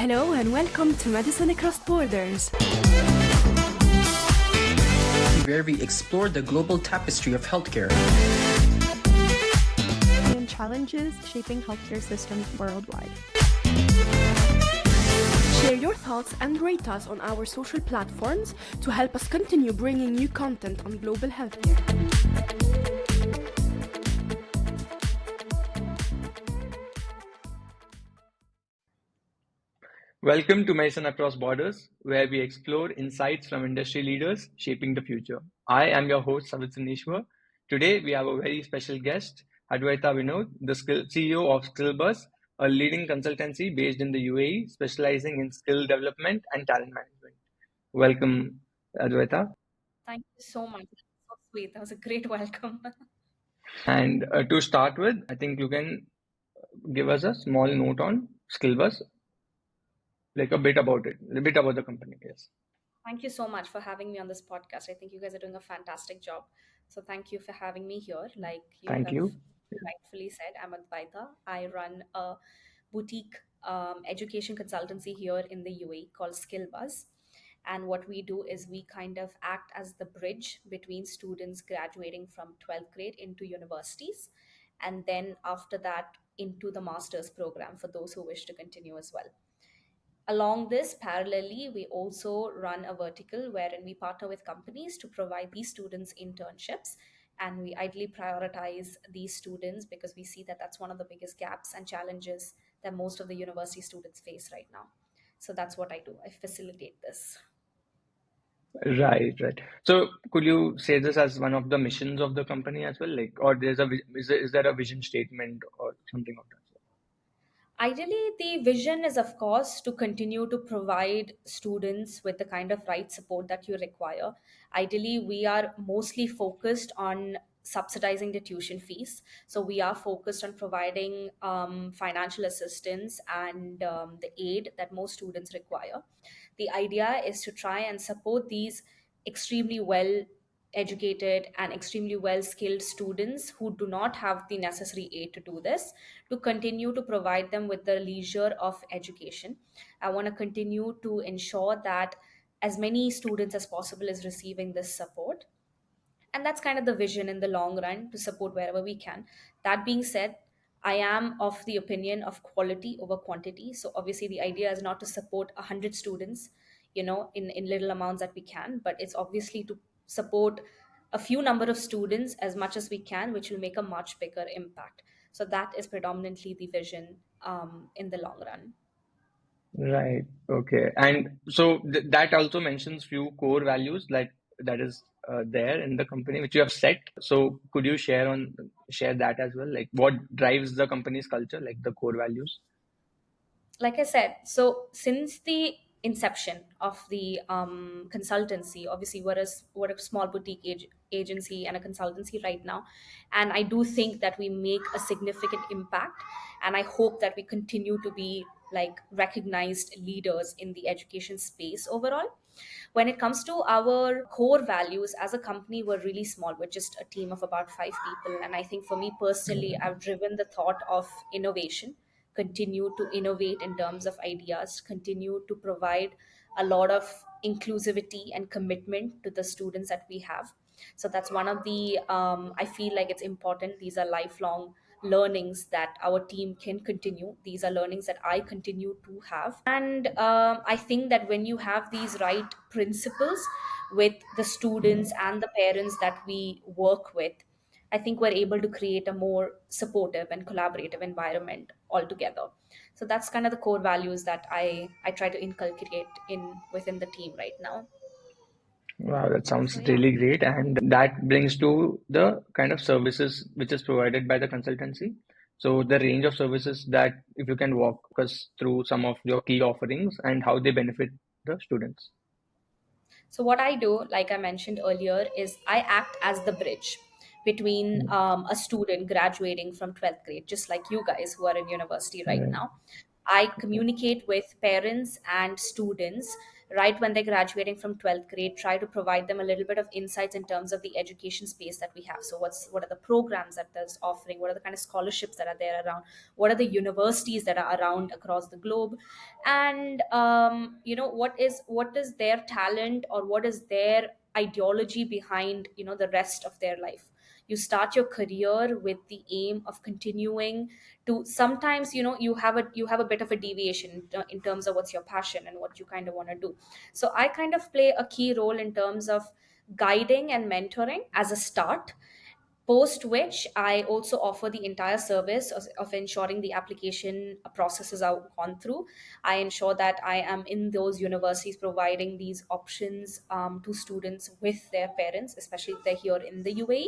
Hello and welcome to Medicine Across Borders, where we explore the global tapestry of healthcare and challenges shaping healthcare systems worldwide. Share your thoughts and rate us on our social platforms to help us continue bringing you content on global healthcare. Welcome to Medicine Across Borders, where we explore insights from industry leaders shaping the future. I am your host, Savitran Eshwar. Today, we have a very special guest, Advaita the CEO of SkillBuzz, a leading consultancy based in the UAE, specializing in skill development and talent management. Welcome, Advaita. Thank you so much. That's so sweet. That was a great welcome. And to start with, I think you can give us a small note on SkillBuzz, like a bit about the company. Yes. Thank you so much for having me on this podcast. I think you guys are doing a fantastic job. So thank you for having me here. Like you Thank have you. rightfully said, I'm Advaita. I run a boutique education consultancy here in the UAE called SkillBuzz. And what we do is we kind of act as the bridge between students graduating from 12th grade into universities. And then after that, into the master's program for those who wish to continue as well. Along this, parallelly, we also run a vertical wherein we partner with companies to provide these students internships. And we ideally prioritize these students because we see that that's one of the biggest gaps and challenges that most of the university students face right now. So that's what I do. I facilitate this. Right. So could you say this as one of the missions of the company as well? Like, or is there a vision statement or something of that sort? Ideally, the vision is, of course, to continue to provide students with the kind of right support that you require. Ideally, we are mostly focused on subsidizing the tuition fees. So we are focused on providing financial assistance and the aid that most students require. The idea is to try and support these extremely well educated and extremely well skilled students who do not have the necessary aid to do this, to continue to provide them with the leisure of education. I want to continue to ensure that as many students as possible is receiving this support. And that's kind of the vision in the long run, to support wherever we can. That being said, I am of the opinion of quality over quantity. So obviously the idea is not to support 100 students, in little amounts that we can, but it's obviously to support a few number of students as much as we can, which will make a much bigger impact. So that is predominantly the vision in the long run. Right. Okay. And so that also mentions few core values that is there in the company which you have set. So could you share that as well? Like what drives the company's culture, like the core values? Like I said, so since the inception of the consultancy, obviously we're a small boutique agency and a consultancy right now, and I do think that we make a significant impact, and I hope that we continue to be like recognized leaders in the education space overall. When it comes to our core values as a company, we're really small. We're just a team of about 5 people, and I think for me personally, I've driven the thought of innovation, continue to innovate in terms of ideas, continue to provide a lot of inclusivity and commitment to the students that we have. So that's one of the, I feel like it's important. These are lifelong learnings that our team can continue. These are learnings that I continue to have. And I think that when you have these right principles with the students and the parents that we work with, I think we're able to create a more supportive and collaborative environment altogether. So that's kind of the core values that I try to inculcate within the team right now. Wow, that sounds So yeah. really great. And that brings to the kind of services which is provided by the consultancy. So the range of services that if you can walk us through some of your key offerings and how they benefit the students. So what I do, like I mentioned earlier, is I act as the bridge between a student graduating from 12th grade, just like you guys who are in university right Right. now. I communicate with parents and students right when they're graduating from 12th grade, try to provide them a little bit of insights in terms of the education space that we have. So what are the programs that there's offering, what are the kind of scholarships that are there around, what are the universities that are around across the globe, and what is their talent, or what is their ideology behind the rest of their life. You start your career with the aim of continuing to, sometimes you have a bit of a deviation in terms of what's your passion and what you kind of want to do. So I kind of play a key role in terms of guiding and mentoring as a start, post which I also offer the entire service of ensuring the application processes are gone through. I ensure that I am in those universities providing these options to students with their parents, especially if they're here in the UAE,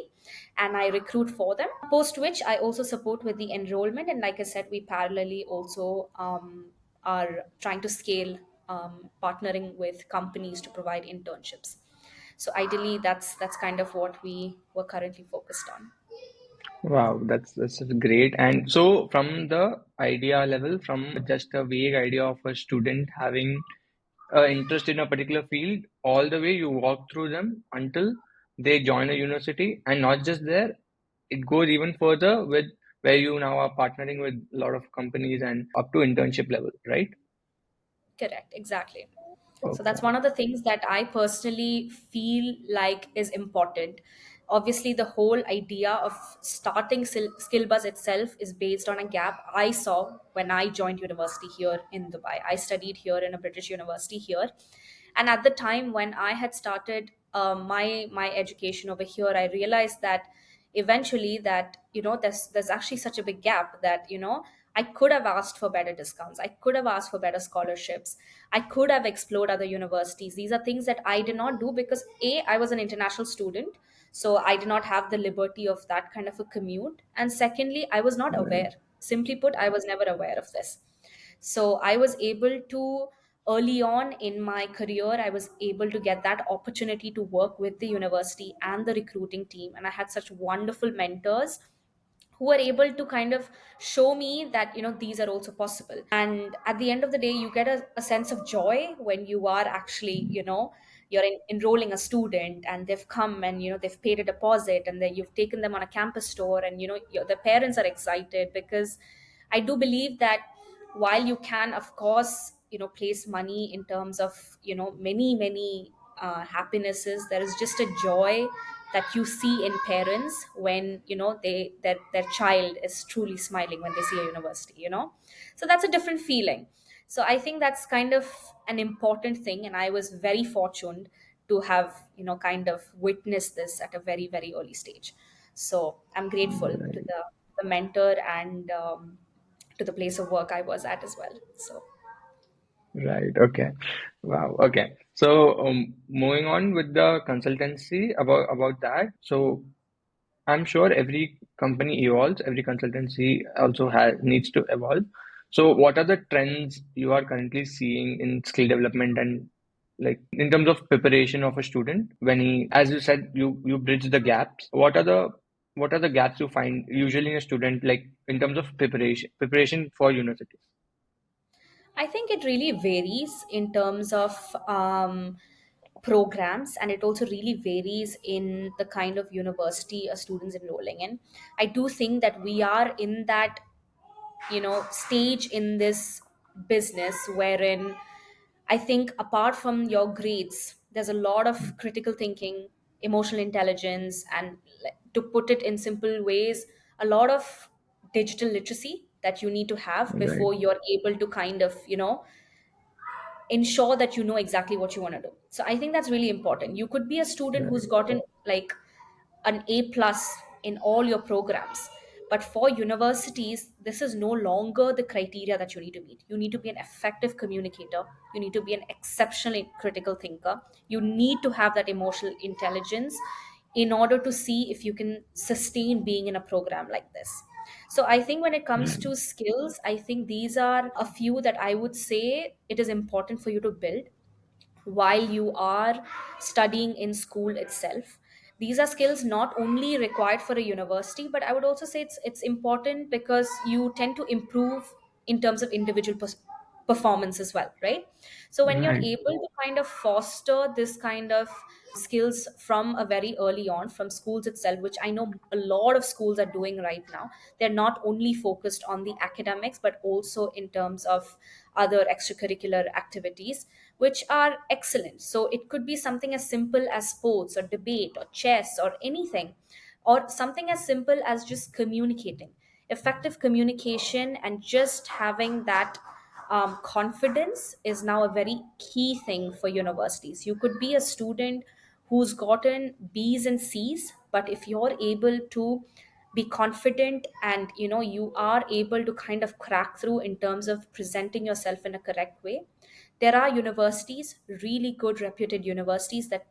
and I recruit for them, post which I also support with the enrollment. And like I said, we parallelly also are trying to scale, partnering with companies to provide internships. So ideally, that's kind of what we were currently focused on. Wow, that's great. And so from the idea level, from just a vague idea of a student having interest in a particular field, all the way you walk through them until they join a university, and not just there, it goes even further with where you now are partnering with a lot of companies and up to internship level, right? Correct, exactly. So Okay, that's one of the things that I personally feel like is important. Obviously, the whole idea of starting SkillBuzz itself is based on a gap I saw when I joined university here in Dubai. I studied here in a British university here, and at the time when I had started my education over here, I realized that eventually that there's actually such a big gap that I could have asked for better discounts, I could have asked for better scholarships, I could have explored other universities. These are things that I did not do because I was an international student, so I did not have the liberty of that kind of a commute, and secondly, I was not right, aware. Simply put, I was never aware of this. So I was able to, early on in my career, I was able to get that opportunity to work with the university and the recruiting team, and I had such wonderful mentors who were able to kind of show me that these are also possible. And at the end of the day, you get a sense of joy when you are actually you're enrolling a student, and they've come and they've paid a deposit, and then you've taken them on a campus tour, and the parents are excited, because I do believe that while you can of course place money in terms of many happinesses, there is just a joy that you see in parents when their child is truly smiling when they see a university. So that's a different feeling. So I think that's kind of an important thing, and I was very fortunate to have kind of witnessed this at a very very early stage. So I'm grateful to right. the mentor and to the place of work I was at as well. So Right. Okay. Wow. Okay. So, moving on with the consultancy about that. So, I'm sure every company evolves, every consultancy also has needs to evolve. So, what are the trends you are currently seeing in skill development and like in terms of preparation of a student when he, as you said, you bridge the gaps. What are the gaps you find usually in a student, like in terms of preparation for universities? I think it really varies in terms of programs, and it also really varies in the kind of university a student's enrolling in. I do think that we are in that stage in this business wherein I think apart from your grades, there's a lot of critical thinking, emotional intelligence, and to put it in simple ways, a lot of digital literacy that you need to have Right. before you're able to kind of ensure that you know exactly what you want to do. So I think that's really important. You could be a student who's Right. gotten like an A plus in all your programs, but for universities this is no longer the criteria that you need to meet. You need to be an effective communicator, you need to be an exceptionally critical thinker, you need to have that emotional intelligence in order to see if you can sustain being in a program like this. So I think when it comes Right. to skills, I think these are a few that I would say it is important for you to build while you are studying in school itself. These are skills not only required for a university, but I would also say it's important because you tend to improve in terms of individual performance as well, right? So when you're Right. able to kind of foster this kind of skills from a very early on, from schools itself, which I know a lot of schools are doing right now, they're not only focused on the academics but also in terms of other extracurricular activities, which are excellent. So it could be something as simple as sports or debate or chess or anything, or something as simple as just communicating, effective communication, and just having that confidence is now a very key thing for universities. You could be a student who's gotten B's and C's, but if you're able to be confident and you are able to kind of crack through in terms of presenting yourself in a correct way, there are universities, really good reputed universities, that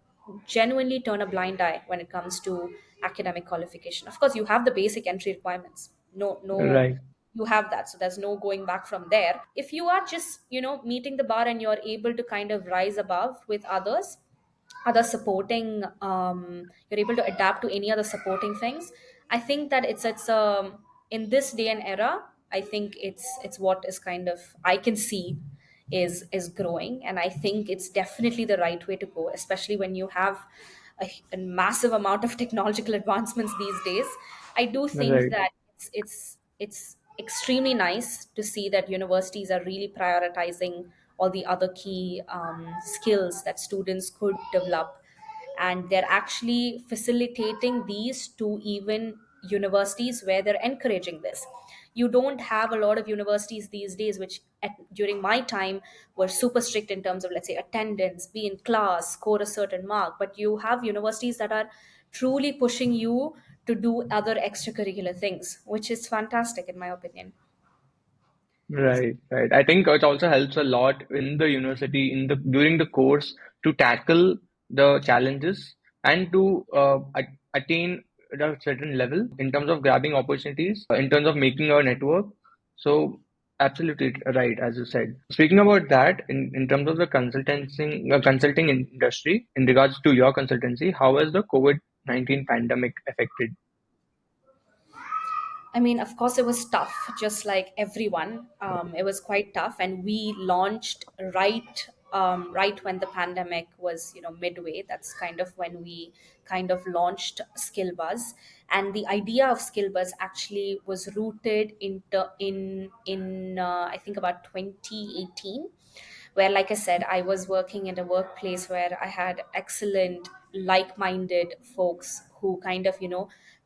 genuinely turn a blind eye when it comes to academic qualification. Of course, you have the basic entry requirements. No, Right. you have that, so there's no going back from there. If you are just meeting the bar and you're able to kind of rise above with others, other supporting, you're able to adapt to any other supporting things. I think that it's in this day and era, I think it's what is kind of, I can see, is growing, and I think it's definitely the right way to go, especially when you have a massive amount of technological advancements these days. I do think Right. that it's extremely nice to see that universities are really prioritizing all the other key skills that students could develop, and they're actually facilitating these to even universities where they're encouraging this. You don't have a lot of universities these days which during my time were super strict in terms of, let's say, attendance, be in class, score a certain mark, but you have universities that are truly pushing you to do other extracurricular things, which is fantastic in my opinion. Right, right. I think it also helps a lot in the university in the during the course to tackle the challenges and to attain a certain level in terms of grabbing opportunities, in terms of making our network. So absolutely right, as you said. Speaking about that, in terms of the consulting industry, in regards to your consultancy, how has the COVID-19 pandemic affected? I mean, of course, it was tough, just like everyone. It was quite tough, and we launched right when the pandemic was, midway. That's kind of when we kind of launched SkillBuzz, and the idea of SkillBuzz actually was rooted in I think about 2018, where, like I said, I was working in a workplace where I had excellent like-minded folks who kind of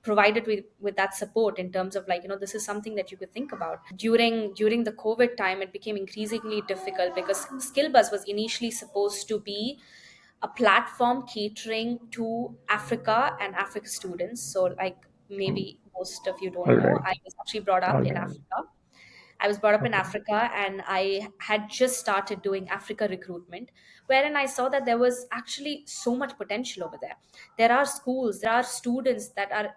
provided with that support in terms of, like, this is something that you could think about. During the COVID time, it became increasingly difficult because SkillBuzz was initially supposed to be a platform catering to Africa and Africa students. So, like, maybe most of you don't All know, right, I was actually brought all up in right. Africa. I was brought up in Okay. Africa, and I had just started doing Africa recruitment, wherein I saw that there was actually so much potential over there. There are schools, there are students that are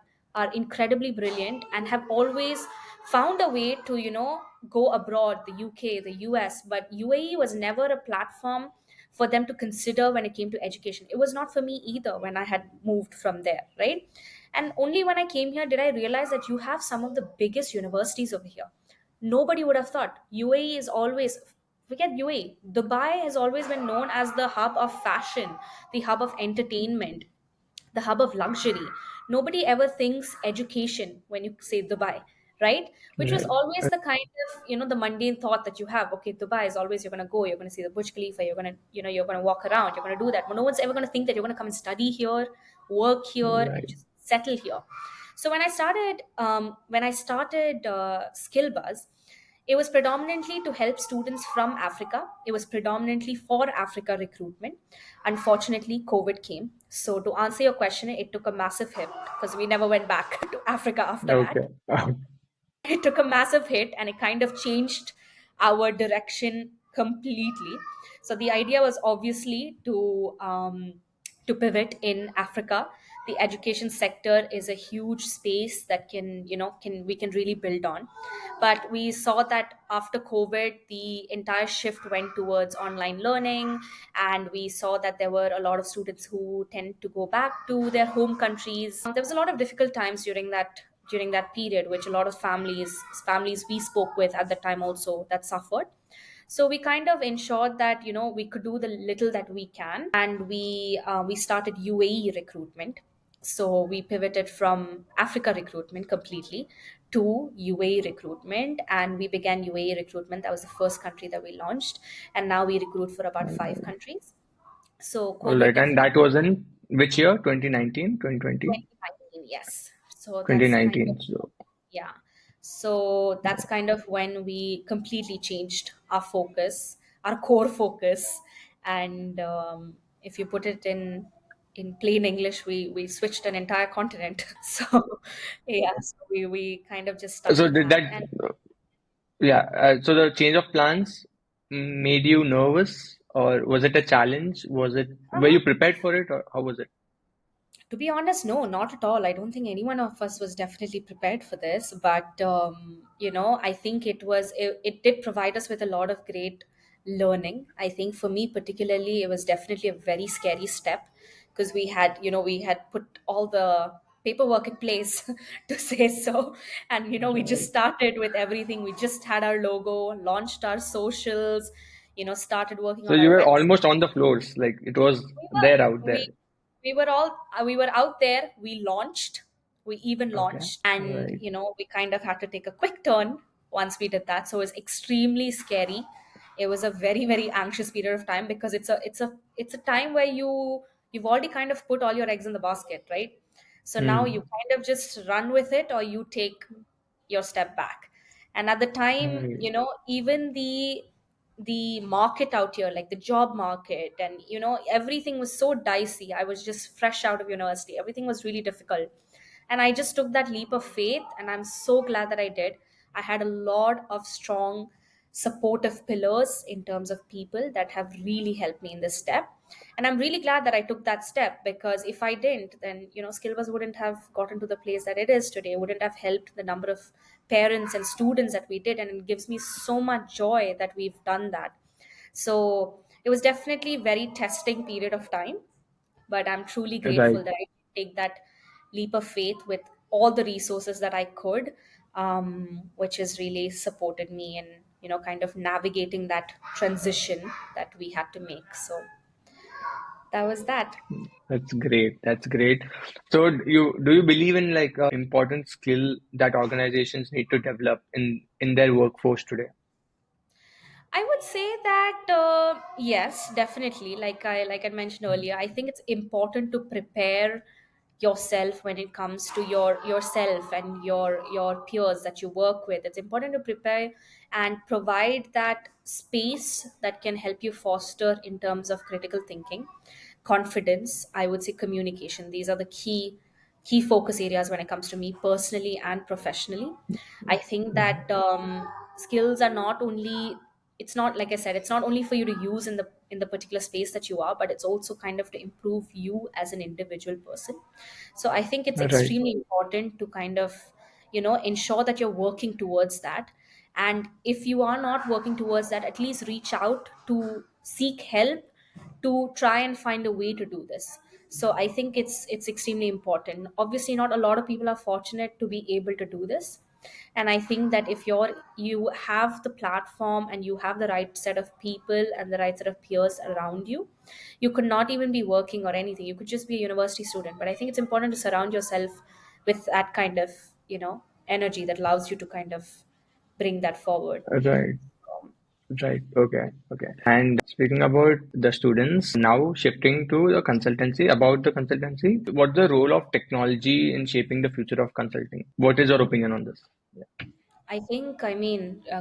incredibly brilliant and have always found a way to go abroad, the UK, the US, but UAE was never a platform for them to consider when it came to education. It was not for me either when I had moved from there, right? And only when I came here did I realize that you have some of the biggest universities over here. Nobody would have thought. UAE is always, forget UAE, Dubai has always been known as the hub of fashion, the hub of entertainment, the hub of luxury. Nobody ever thinks education when you say Dubai, right? Which was Right. always the kind of, the mundane thought that you have. Okay, Dubai is always, you're going to go, you're going to see the Burj Khalifa, you're going to, you're going to walk around, you're going to do that. But no one's ever going to think that you're going to come and study here, work here, and Right. just settle here. So when I started SkillBuzz, it was predominantly to help students from Africa. It was predominantly for Africa recruitment. Unfortunately, COVID came. So, to answer your question, it took a massive hit because we never went back to Africa after that. Okay. It took a massive hit and it kind of changed our direction completely. So the idea was obviously to pivot in Africa. The education sector is a huge space that can really build on, but we saw that after COVID the entire shift went towards online learning, and we saw that there were a lot of students who tend to go back to their home countries. There was a lot of difficult times during that period, which a lot of families we spoke with at the time also that suffered. So we kind of ensured that we could do the little that we can, and we started UAE recruitment. So we pivoted from Africa recruitment completely to UAE recruitment, and we began UAE recruitment. That was the first country that we launched, and now we recruit for about five countries. So All COVID right. And definitely. that was in which year? 2019, 2020, 2019, yes. So that's kind of, 2019. So, yeah. So that's kind of when we completely changed our focus, our core focus. And if you put it in plain English, we switched an entire continent. So yeah, so we kind of just stuck so to did that. that, And yeah. So the change of plans made you nervous, or was it a challenge? Were uh, you prepared for it, or how was it? to be honest, no, not at all. I don't think any one of us was definitely prepared for this. But I think it did provide us with a lot of great learning. I think for me particularly, it was definitely a very scary step, because we had put all the paperwork in place to say so. And we just Right. started with everything. We just had our logo, launched our socials, started working So on you our were website. almost on the floors, like it was We there out were. there. We were out there. We even Okay. launched, and Right. we kind of had to take a quick turn once we did that. So it was extremely scary. It was a very, very anxious period of time, because it's a time where you've already kind of put all your eggs in the basket, right? So now you Hmm. kind of just run with it, or you take your step back. And at the time, Right. even the market out here, like the job market, and everything was so dicey. I was just fresh out of university. Everything was really difficult, and I just took that leap of faith, and I'm so glad that I did. I had a lot of strong supportive pillars in terms of people that have really helped me in this step. And I'm really glad that I took that step, because if I didn't, then skillbuzz wouldn't have gotten to the place that it is today, wouldn't have helped the number of parents and students that we did. And it gives me so much joy that we've done that. So it was definitely a very testing period of time, but I'm truly Right. grateful that I could take that leap of faith with all the resources that I could, which has really supported me in kind of navigating that transition that we had to make. So that was that. That's great. That's great. So do you believe in like a important skill that organizations need to develop in their workforce today? I would say that yes, definitely. Like I mentioned earlier, I think it's important to prepare yourself when it comes to yourself and your peers that you work with. It's important to prepare and provide that space that can help you foster in terms of critical thinking, confidence. I would say communication. These are the key focus areas when it comes to me personally and professionally. I think that skills are not only, it's not, like I said, it's not only for you to use in the particular space that you are, but it's also kind of to improve you as an individual person. So I think it's Right. extremely important to kind of ensure that you're working towards that. And if you are not working towards that, at least reach out to seek help to try and find a way to do this. So I think it's extremely important. Obviously not a lot of people are fortunate to be able to do this, and I think that if you have the platform and you have the right set of people and the right set of peers around you, you could not even be working or anything. You could just be a university student. But I think it's important to surround yourself with that kind of energy that allows you to kind of bring that forward. Right. Right. Okay. Okay. And speaking about the students, now shifting to the consultancy, what's the role of technology in shaping the future of consulting? What is your opinion on this? Yeah.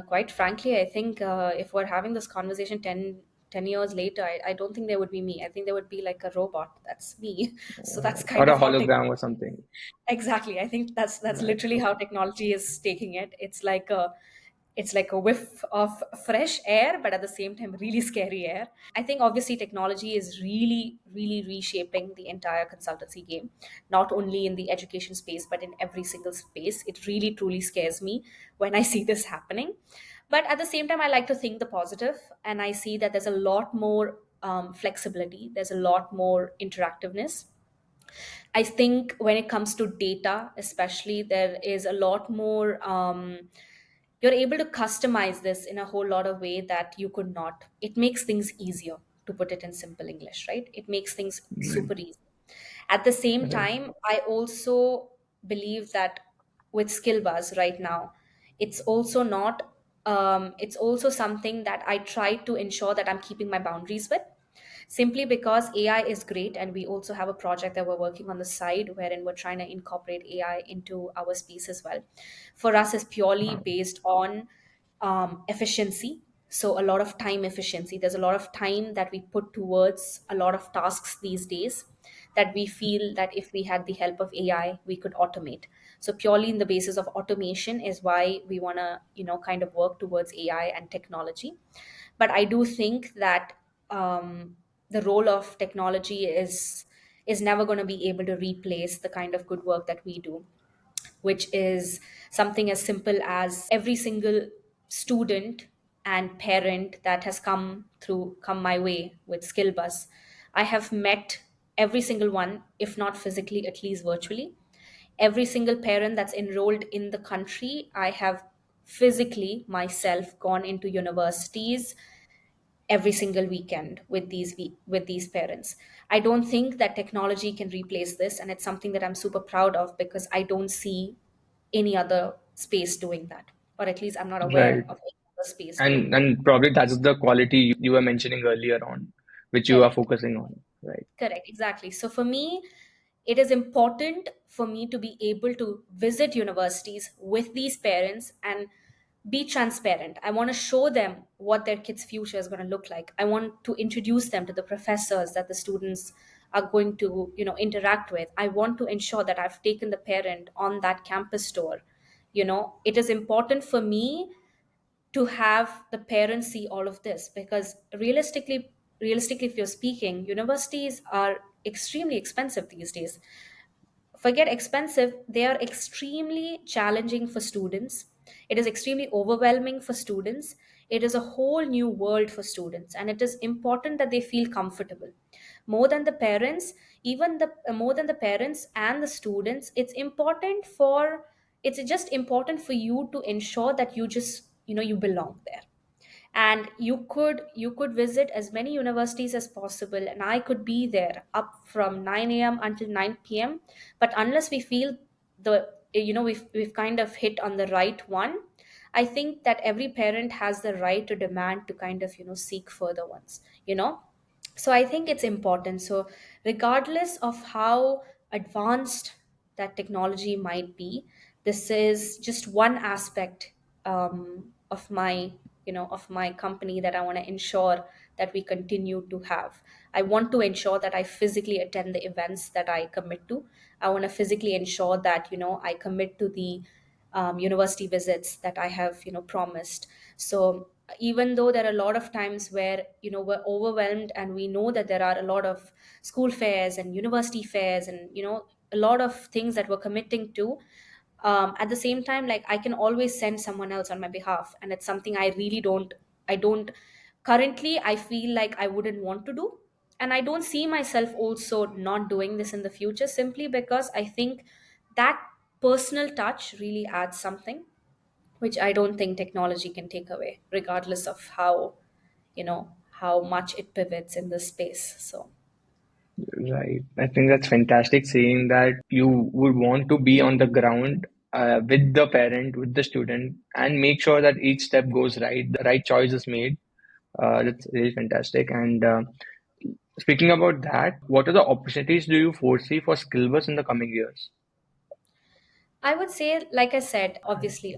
Quite frankly, I think if we're having this conversation 10 years later, I don't think there would be me. I think there would be like a robot. That's me. So that's Or kind a of how hologram or something. exactly. I think that's Right. literally how technology is taking it. It's like a whiff of fresh air, but at the same time, really scary air. I think obviously technology is really, really reshaping the entire consultancy game, not only in the education space, but in every single space. It really, truly scares me when I see this happening. But at the same time, I like to think the positive, and I see that there's a lot more flexibility, there's a lot more interactiveness. I think when it comes to data, especially, there is a lot more. you're able to customize this in a whole lot of way that you could not. It makes things easier, to put it in simple English, right? It makes things Right. super easy. At the same Right. time, I also believe that with SkillBuzz right now, it's also not, it's also something that I try to ensure that I'm keeping my boundaries with, simply because AI is great. And we also have a project that we're working on the side wherein we're trying to incorporate AI into our space as well. For us, is purely Wow. based on efficiency. So, a lot of time efficiency. There's a lot of time that we put towards a lot of tasks these days that we feel that if we had the help of AI, we could automate. So, purely in the basis of automation is why we want to, kind of work towards AI and technology. But I do think that the role of technology is never going to be able to replace the kind of good work that we do, which is something as simple as every single student and parent that has come my way with SkillBuzz. I have met every single one, if not physically, at least virtually. Every single parent that's enrolled in the country, I have physically myself gone into universities every single weekend with with these parents. I don't think that technology can replace this, and it's something that I'm super proud of because I don't see any other space doing that, or at least I'm not Right. aware of any other space doing that. And probably that's the quality you were mentioning earlier on, which you are Correct. focusing on. Right. Correct, exactly. So for me, it is important for me to be able to visit universities with these parents and be transparent. I want to show them what their kids' future is going to look like. I want to introduce them to the professors that the students are going to, interact with. I want to ensure that I've taken the parent on that campus tour. It is important for me to have the parents see all of this because realistically if you're speaking, universities are extremely expensive these days. Forget expensive, they are extremely challenging for students. It is extremely overwhelming for students. It is a whole new world for students, and it is important that they feel comfortable. More than the parents, even the more than the parents and the students, it's just important for you to ensure that you just, you belong there. And you could visit as many universities as possible, and I could be there up from 9 a.m. until 9 p.m. But unless we feel we've kind of hit on the right one, I think that every parent has the right to demand to kind of seek further ones. So I think it's important. So regardless of how advanced that technology might be, this is just one aspect of my company that I want to ensure that we continue to have. I want to ensure that I physically attend the events that I commit to. I want to physically ensure that I commit to the university visits that I have promised. So even though there are a lot of times where we're overwhelmed, and we know that there are a lot of school fairs and university fairs and a lot of things that we're committing to, at the same time, like, I can always send someone else on my behalf, and it's something I don't currently, I feel like I wouldn't want to do. And I don't see myself also not doing this in the future, simply because I think that personal touch really adds something which I don't think technology can take away, regardless of how much it pivots in this space. So Right. I think that's fantastic saying that you would want to be on the ground with the parent, with the student, and make sure that each step goes right, the right choice is made. That's really fantastic. And speaking about that, what are the opportunities do you foresee for SkillBuzz in the coming years? I would say, like I said, obviously,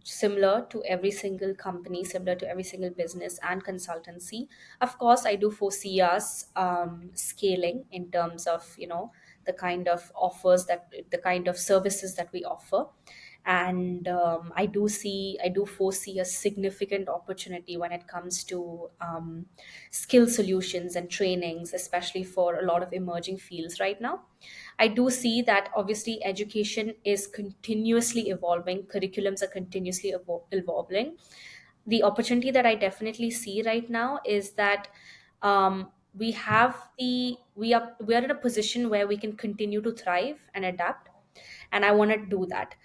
similar to every single company, similar to every single business and consultancy. Of course, I do foresee us scaling in terms of the kind of the kind of services that we offer. And I do foresee a significant opportunity when it comes to skill solutions and trainings, especially for a lot of emerging fields right now. I do see that obviously education is continuously evolving, curriculums are continuously evolving. The opportunity that I definitely see right now is that we are in a position where we can continue to thrive and adapt, and I want to do that.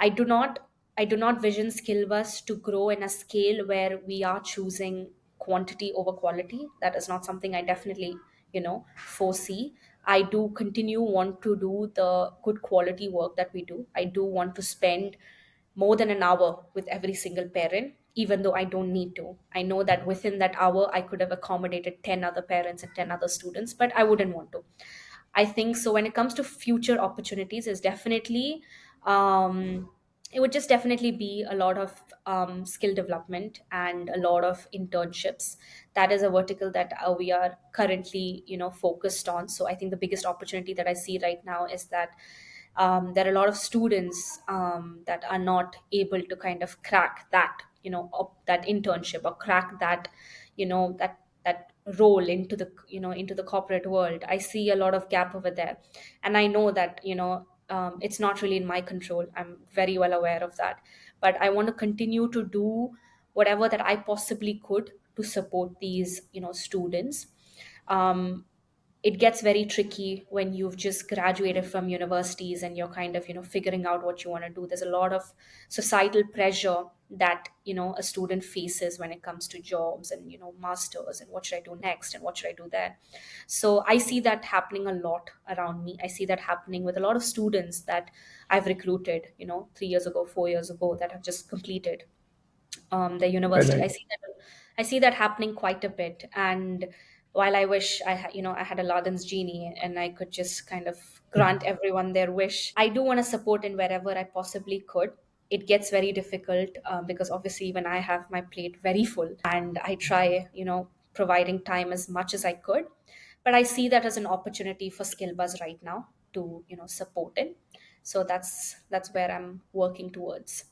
I do not I do not vision SkillBuzz to grow in a scale where we are choosing quantity over quality. That is not something I definitely, foresee. I do continue want to do the good quality work that we do. I do want to spend more than an hour with every single parent, even though I don't need to. I know that within that hour, I could have accommodated 10 other parents and 10 other students, but I wouldn't want to. I think so. When it comes to future opportunities, is definitely it would just definitely be a lot of skill development and a lot of internships. That is a vertical that we are currently, focused on. So I think the biggest opportunity that I see right now is that there are a lot of students that are not able to kind of crack that, that internship, or crack that, that role into the, into the corporate world. I see a lot of gap over there, and I know that, it's not really in my control. I'm very well aware of that, but I want to continue to do whatever that I possibly could to support these, students. um, it gets very tricky when you've just graduated from universities and you're kind of, figuring out what you want to do. There's a lot of societal pressure that, a student faces when it comes to jobs and, masters, and what should I do next and what should I do then. So I see that happening a lot around me. I see that happening with a lot of students that I've recruited, 3 years ago, 4 years ago, that have just completed the university. Right. I see that happening quite a bit. And while I wish I had Aladdin's genie and I could just kind of grant everyone their wish, I do want to support in wherever I possibly could. It gets very difficult because obviously even I have my plate very full, and I try, providing time as much as I could. But I see that as an opportunity for SkillBuzz right now to, support it. So that's where I'm working towards.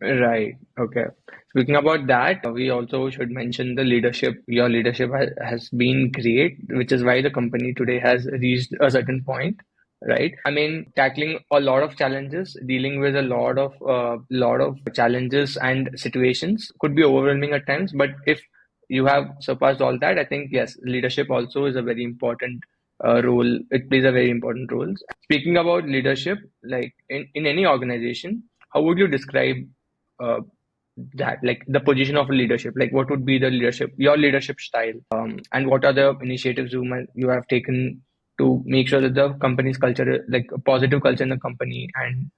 Right. Okay. Speaking about that, we also should mention the leadership. Your leadership has been great, which is why the company today has reached a certain point, right? I mean, tackling a lot of challenges, dealing with a lot of challenges and situations could be overwhelming at times. But if you have surpassed all that, I think yes, leadership also is a very important role. It plays a very important role. Speaking about leadership, like in any organization, how would you describe uh, that, like the position of leadership, like what would be the leadership, your leadership style, and what are the initiatives you have taken to make sure that the company's culture, like a positive culture in the company, and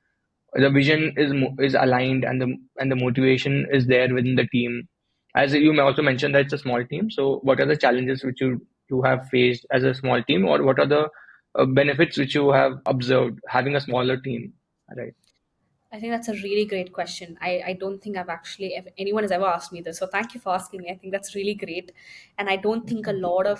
the vision is aligned, and the motivation is there within the team. As you may also mention that it's a small team, so what are the challenges which you have faced as a small team, or what are the benefits which you have observed having a smaller team, right? I think that's a really great question. I don't think I've actually, if anyone has ever asked me this. So thank you for asking me. I think that's really great. And I don't think a lot of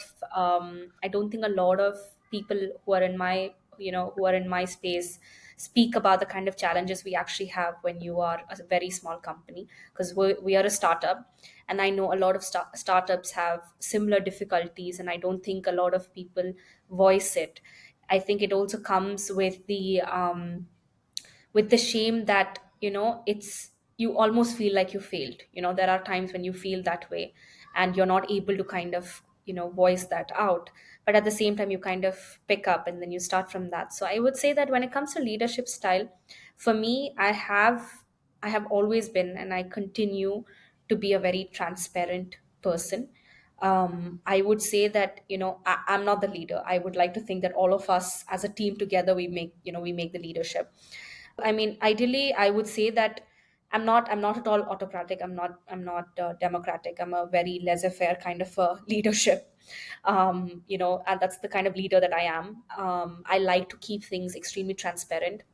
people who are in my, who are in my space speak about the kind of challenges we actually have when you are a very small company, because we are a startup. And I know a lot of startups have similar difficulties, and I don't think a lot of people voice it. I think it also comes with the shame that, it's, you almost feel like you failed. There are times when you feel that way and you're not able to kind of, voice that out. But at the same time, you kind of pick up and then you start from that. So I would say that when it comes to leadership style, for me, I have always been, and I continue to be, a very transparent person. I would say that, I'm not the leader. I would like to think that all of us as a team together, we make the leadership. I mean, ideally, I would say that I'm not at all autocratic. I'm not democratic. I'm a very laissez-faire kind of a leadership. And that's the kind of leader that I am. I like to keep things extremely transparent.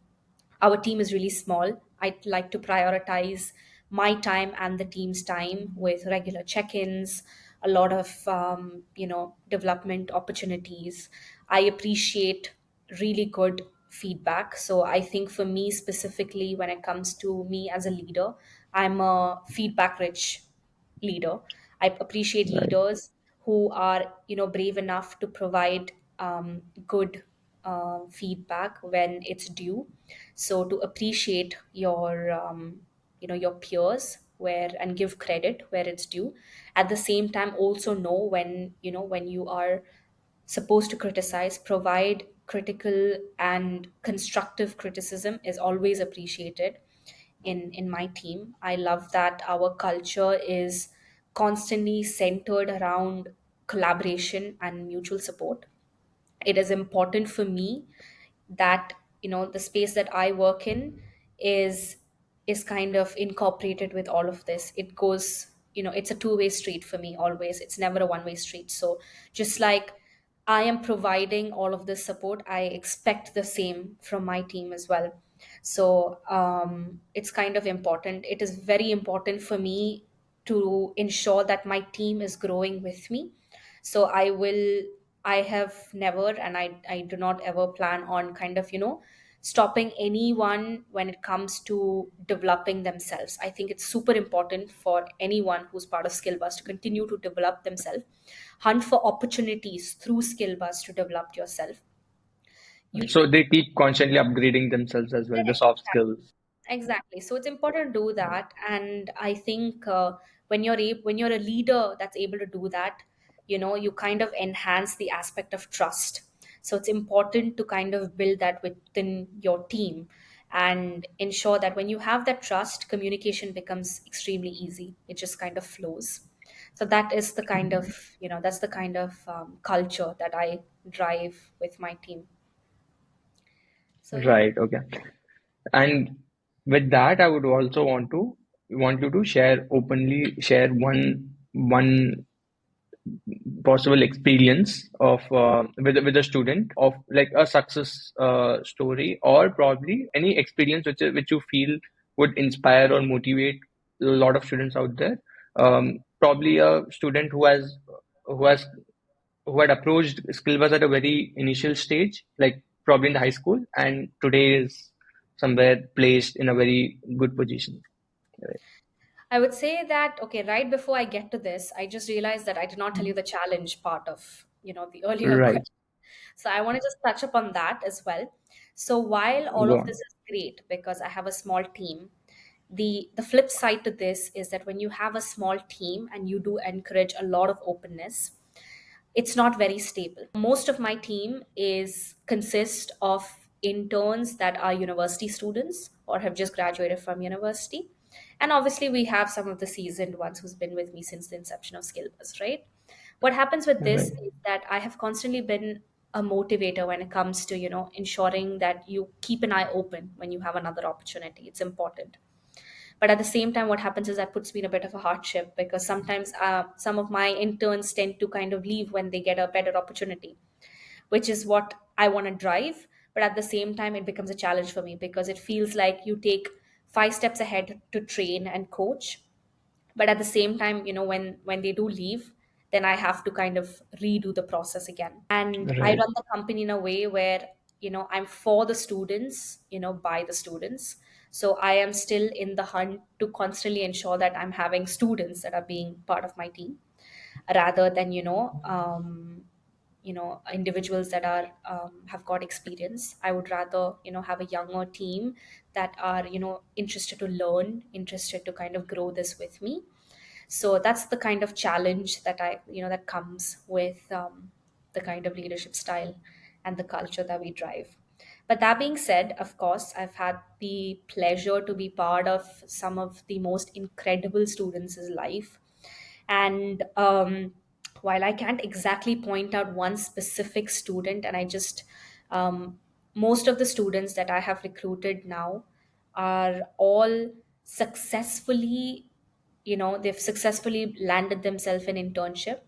Our team is really small. I'd like to prioritize my time and the team's time with regular check-ins, a lot of development opportunities. I appreciate really good feedback. So I think for me specifically, when it comes to me as a leader, I'm a feedback rich leader. I appreciate Right. leaders who are, brave enough to provide good feedback when it's due. So to appreciate your peers where, and give credit where it's due. At the same time, also know when, when you are supposed to criticize. Provide critical and constructive criticism is always appreciated. in my team. I love that our culture is constantly centered around collaboration and mutual support. It is important for me that the space that I work in is kind of incorporated with all of this. It goes, it's a two-way street for me always. It's never a one-way street. So just like I am providing all of this support, I expect the same from my team as well. So it's kind of important. It is very important for me to ensure that my team is growing with me. So I have never, and I do not ever plan on kind of stopping anyone when it comes to developing themselves. I think it's super important for anyone who's part of SkillBuzz to continue to develop themselves, hunt for opportunities through SkillBuzz to develop yourself. You So they keep constantly upgrading themselves as well, the Correct, soft exactly. skills. Exactly. So it's important to do that, and I think when you're a leader that's able to do that, you kind of enhance the aspect of trust. So it's important to kind of build that within your team and ensure that when you have that trust, communication becomes extremely easy. It just kind of flows. So that is the kind of that's the kind of culture that I drive with my team. So yeah. Right. Okay. And with that, I would also want you to share one possible experience of with a student of like a success story, or probably any experience which you feel would inspire or motivate a lot of students out there. Probably a student who has who had approached SkillBuzz at a very initial stage, like probably in the high school, and today is somewhere placed in a very good position. Right. I would say that, okay, right before I get to this, I just realized that I did not tell you the challenge part of, the earlier Right. question. So I want to just touch upon that as well. So while all Go of this on. is great because I have a small team, the flip side to this is that when you have a small team and you do encourage a lot of openness, it's not very stable. Most of my team is consist of interns that are university students or have just graduated from university, and obviously we have some of the seasoned ones who's been with me since the inception of SkillBuzz, right? What happens with this Right. is that I have constantly been a motivator when it comes to ensuring that you keep an eye open when you have another opportunity. It's important, but at the same time, what happens is that puts me in a bit of a hardship because sometimes some of my interns tend to kind of leave when they get a better opportunity, which is what I want to drive. But at the same time, it becomes a challenge for me because it feels like you take 5 steps ahead to train and coach, but at the same time, when they do leave, then I have to kind of redo the process again. And I Right. run the company in a way where I'm for the students, by the students. So I am still in the hunt to constantly ensure that I'm having students that are being part of my team rather than individuals that are have got experience. I would rather have a younger team that are interested to learn, interested to kind of grow this with me. So that's the kind of challenge that that comes with the kind of leadership style and the culture that we drive. But that being said, of course, I've had the pleasure to be part of some of the most incredible students' life. And while I can't exactly point out one specific student, and I just most of the students that I have recruited now are all successfully, they've successfully landed themselves an internship.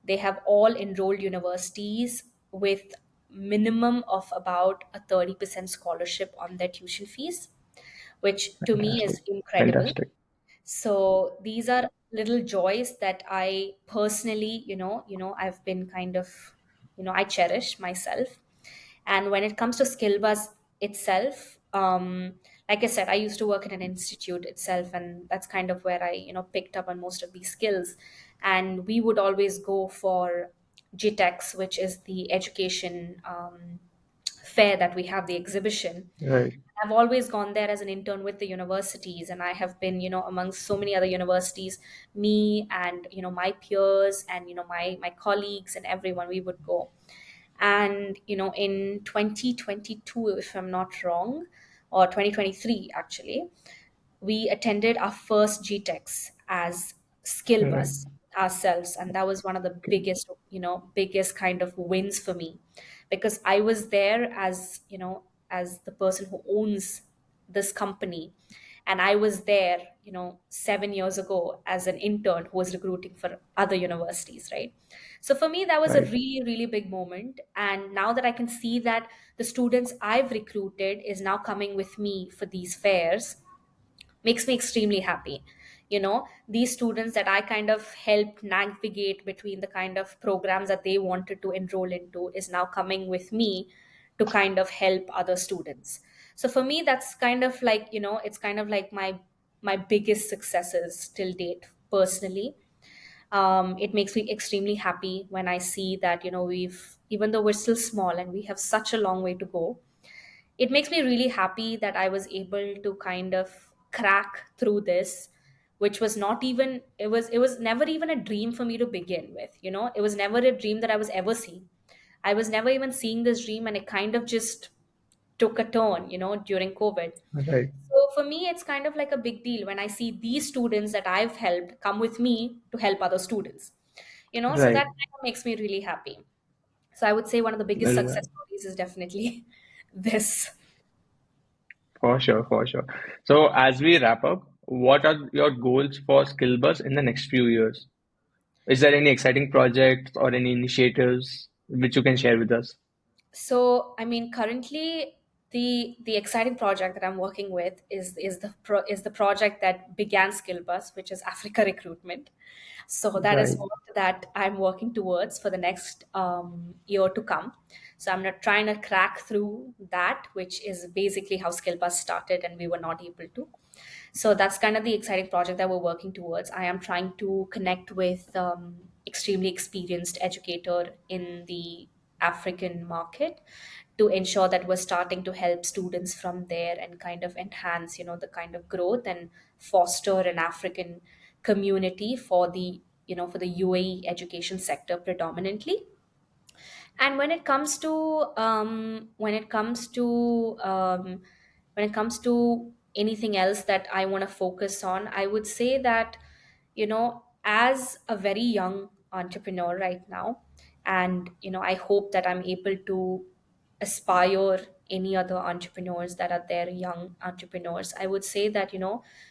They have all enrolled universities with minimum of about a 30% scholarship on their tuition fees, which to me Fantastic. is incredible. Fantastic. So these are little joys that I personally, I've been kind of, I cherish myself. And when it comes to SkillBuzz itself, like I said, I used to work in an institute itself, and that's kind of where I, picked up on most of these skills. And we would always go for GTEx, which is the education fair that we have, the exhibition. Right. I've always gone there as an intern with the universities, and I have been, amongst so many other universities. Me and my peers and my colleagues and everyone, we would go. And in 2022, if I'm not wrong, or 2023 actually, we attended our first GTEx as Right. SkillBuzz ourselves, and that was one of the biggest kind of wins for me, because I was there as as the person who owns this company, and I was there 7 years ago as an intern who was recruiting for other universities, right? So for me, that was a Right. really, really big moment. And now that I can see that the students I've recruited is now coming with me for these fairs, makes me extremely happy. These students that I kind of helped navigate between the kind of programs that they wanted to enroll into is now coming with me to kind of help other students. So for me, that's kind of like, it's kind of like my biggest successes till date personally. It makes me extremely happy when I see that, we've, even though we're still small and we have such a long way to go, it makes me really happy that I was able to kind of crack through this, which was not even, it was never even a dream for me to begin with. It was never a dream that I was ever seeing. I was never even seeing this dream, and it kind of just took a turn, during COVID. Right. So for me, it's kind of like a big deal when I see these students that I've helped come with me to help other students. So that Right. kind of makes me really happy. So I would say one of the biggest Right. success stories is definitely this. For sure, for sure. So as we wrap up, what are your goals for SkillBuzz in the next few years? Is there any exciting projects or any initiatives which you can share with us? So, I mean, currently the exciting project that I'm working with is the project that began SkillBus, which is Africa recruitment. So that is Right. what that I'm working towards for the next year to come. So I'm not trying to crack through that, which is basically how SkillBus started, and we were not able to. So that's kind of the exciting project that we're working towards. I am trying to connect with extremely experienced educator in the African market to ensure that we're starting to help students from there and kind of enhance, the kind of growth and foster an African community for the, for the UAE education sector predominantly. And when it comes to anything else that I want to focus on, I would say that, as a very young entrepreneur right now, and I hope that I'm able to aspire any other entrepreneurs that are there, young entrepreneurs, I would say that,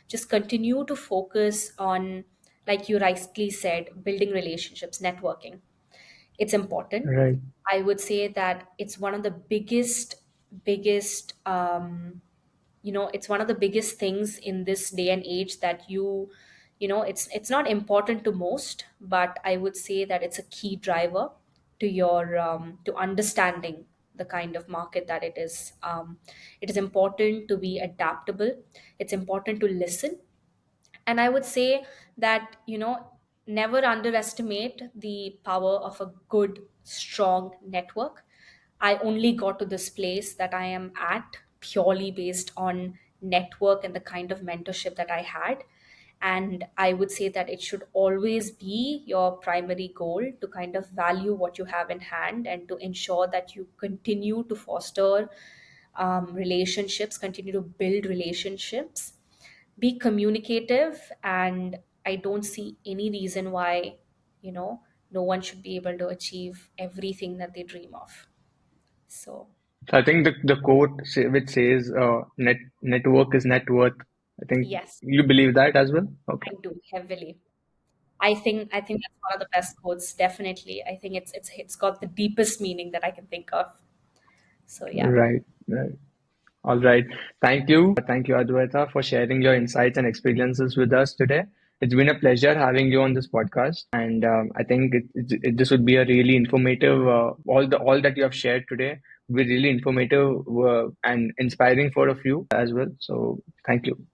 just continue to focus on, like you rightly said, building relationships, networking. It's important. Right. I would say that it's one of the biggest it's one of the biggest things in this day and age that it's not important to most, but I would say that it's a key driver to your to understanding the kind of market that it is. It is important to be adaptable. It's important to listen, and I would say that, never underestimate the power of a good, strong network. I only got to this place that I am at purely based on network and the kind of mentorship that I had. And I would say that it should always be your primary goal to kind of value what you have in hand and to ensure that you continue to foster relationships, continue to build relationships, be communicative, and I don't see any reason why, you know no one should be able to achieve everything that they dream of. So So I think the quote which says network is net worth. I think yes, you believe that as well. Okay. I do heavily. I think that's one of the best quotes, definitely. I think it's got the deepest meaning that I can think of. So yeah. Right. Right. All right. Thank you, Advaita, for sharing your insights and experiences with us today. It's been a pleasure having you on this podcast, and I think this would be a really informative. All that you have shared today will be really informative and inspiring for a few as well. So thank you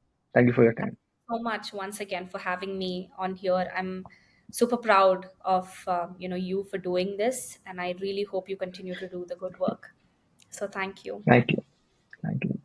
for your time. So much once again for having me on here. I'm super proud of you for doing this, and I really hope you continue to do the good work. So thank you. Thank you. Thank you.